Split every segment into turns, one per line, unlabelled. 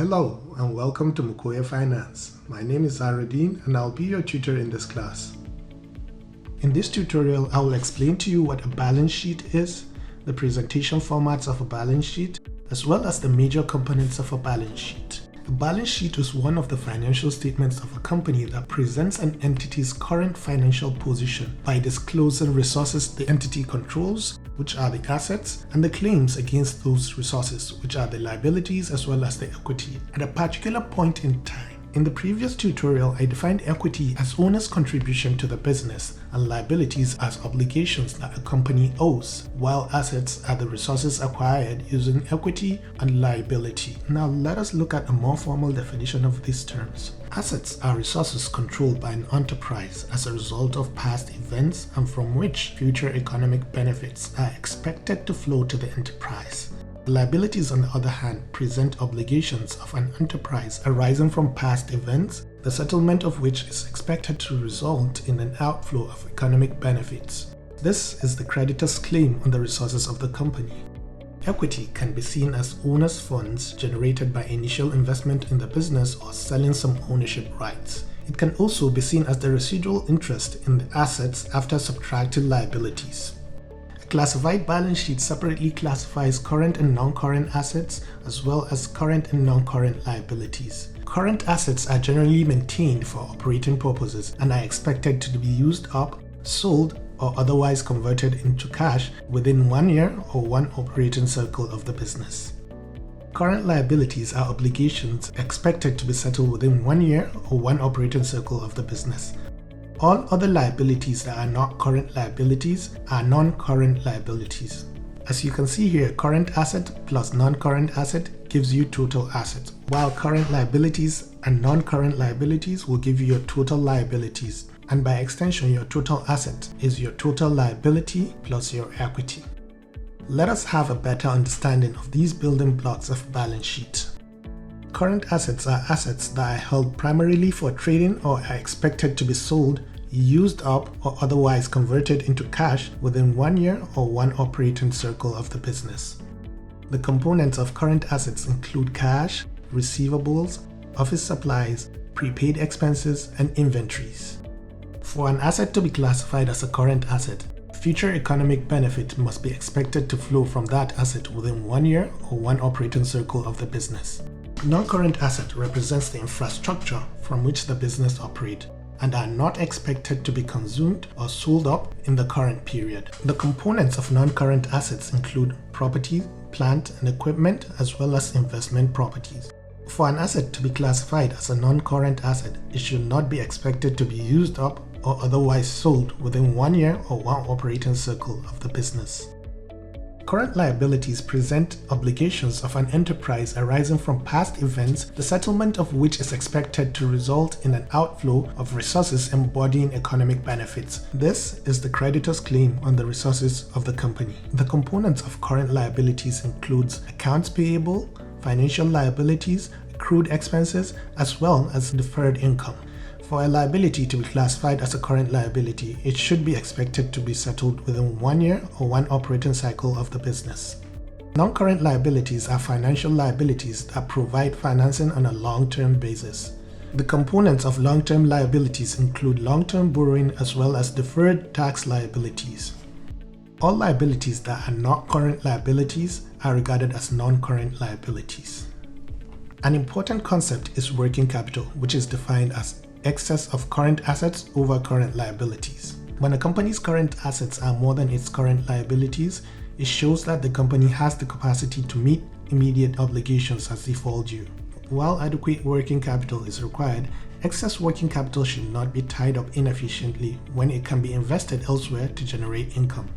Hello and welcome to Mukoya Finance. My name is Zaradeen and I'll be your tutor in this class. In this tutorial, I will explain to you what a balance sheet is, the presentation formats of a balance sheet, as well as the major components of a balance sheet. A balance sheet is one of the financial statements of a company that presents an entity's current financial position by disclosing resources the entity controls, which are the assets, and the claims against those resources, which are the liabilities as well as the equity, at a particular point in time. In the previous tutorial, I defined equity as owner's contribution to the business and liabilities as obligations that a company owes, while assets are the resources acquired using equity and liability. Now let us look at a more formal definition of these terms. Assets are resources controlled by an enterprise as a result of past events and from which future economic benefits are expected to flow to the enterprise. Liabilities, on the other hand, present obligations of an enterprise arising from past events, the settlement of which is expected to result in an outflow of economic benefits. This is the creditor's claim on the resources of the company. Equity can be seen as owner's funds generated by initial investment in the business or selling some ownership rights. It can also be seen as the residual interest in the assets after subtracting liabilities. Classified balance sheet separately classifies current and non-current assets as well as current and non-current liabilities. Current assets are generally maintained for operating purposes and are expected to be used up, sold, or otherwise converted into cash within 1 year or one operating cycle of the business. Current liabilities are obligations expected to be settled within 1 year or one operating cycle of the business. All other liabilities that are not current liabilities are non-current liabilities. As you can see here, current asset plus non-current asset gives you total asset, while current liabilities and non-current liabilities will give you your total liabilities, and by extension your total asset is your total liability plus your equity. Let us have a better understanding of these building blocks of balance sheet. Current assets are assets that are held primarily for trading or are expected to be sold, used up, or otherwise converted into cash within 1 year or one operating cycle of the business. The components of current assets include cash, receivables, office supplies, prepaid expenses, and inventories. For an asset to be classified as a current asset, future economic benefit must be expected to flow from that asset within 1 year or one operating cycle of the business. Non-current asset represents the infrastructure from which the business operates and are not expected to be consumed or sold up in the current period. The components of non-current assets include property, plant, and equipment, as well as investment properties. For an asset to be classified as a non-current asset, it should not be expected to be used up or otherwise sold within 1 year or one operating cycle of the business. Current liabilities present obligations of an enterprise arising from past events, the settlement of which is expected to result in an outflow of resources embodying economic benefits. This is the creditor's claim on the resources of the company. The components of current liabilities includes accounts payable, financial liabilities, accrued expenses, as well as deferred income. For a liability to be classified as a current liability, it should be expected to be settled within 1 year or one operating cycle of the business. Non-current liabilities are financial liabilities that provide financing on a long-term basis. The components of long-term liabilities include long-term borrowing as well as deferred tax liabilities. All liabilities that are not current liabilities are regarded as non-current liabilities. An important concept is working capital, which is defined as excess of current assets over current liabilities. When a company's current assets are more than its current liabilities, it shows that the company has the capacity to meet immediate obligations as they fall due. While adequate working capital is required, excess working capital should not be tied up inefficiently when it can be invested elsewhere to generate income.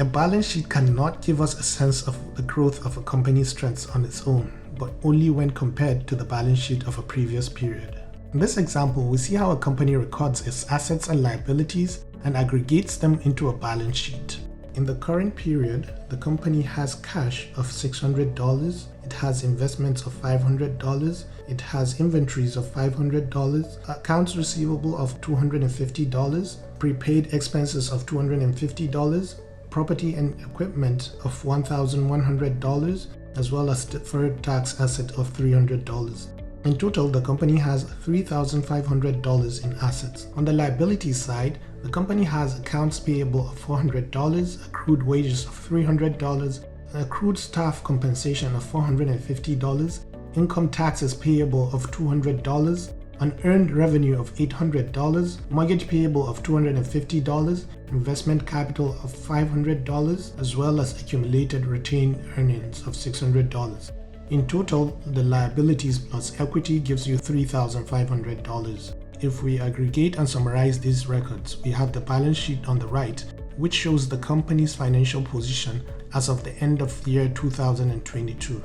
A balance sheet cannot give us a sense of the growth of a company's strengths on its own, but only when compared to the balance sheet of a previous period. In this example, we see how a company records its assets and liabilities and aggregates them into a balance sheet. In the current period, the company has cash of $600, it has investments of $500, it has inventories of $500, accounts receivable of $250, prepaid expenses of $250, property and equipment of $1,100, as well as deferred tax asset of $300. In total, the company has $3,500 in assets. On the liability side, the company has accounts payable of $400, accrued wages of $300, accrued staff compensation of $450, income taxes payable of $200, unearned revenue of $800, mortgage payable of $250, investment capital of $500, as well as accumulated retained earnings of $600. In total, the liabilities plus equity gives you $3,500. If we aggregate and summarize these records, we have the balance sheet on the right, which shows the company's financial position as of the end of year 2022.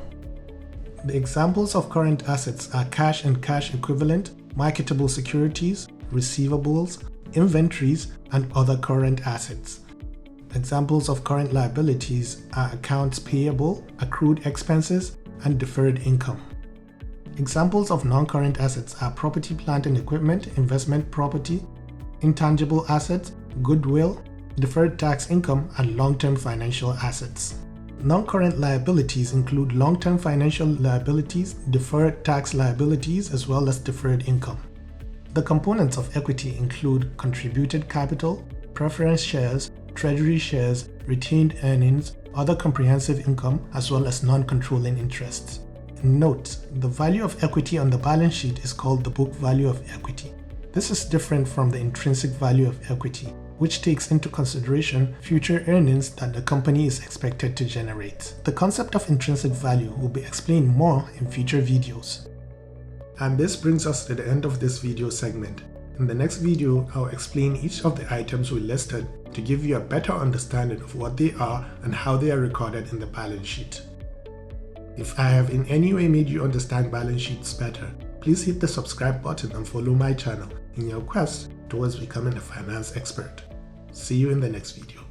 The examples of current assets are cash and cash equivalent, marketable securities, receivables, inventories, and other current assets. Examples of current liabilities are accounts payable, accrued expenses, and deferred income. Examples of non-current assets are property, plant and equipment, investment property, intangible assets, goodwill, deferred tax income, and long-term financial assets. Non-current liabilities include long-term financial liabilities, deferred tax liabilities, as well as deferred income. The components of equity include contributed capital, preference shares, treasury shares, retained earnings, other comprehensive income, as well as non-controlling interests. Note, the value of equity on the balance sheet is called the book value of equity. This is different from the intrinsic value of equity, which takes into consideration future earnings that the company is expected to generate. The concept of intrinsic value will be explained more in future videos. And this brings us to the end of this video segment. In the next video, I'll explain each of the items we listed to give you a better understanding of what they are and how they are recorded in the balance sheet. If I have in any way made you understand balance sheets better, please hit the subscribe button and follow my channel in your quest towards becoming a finance expert. See you in the next video.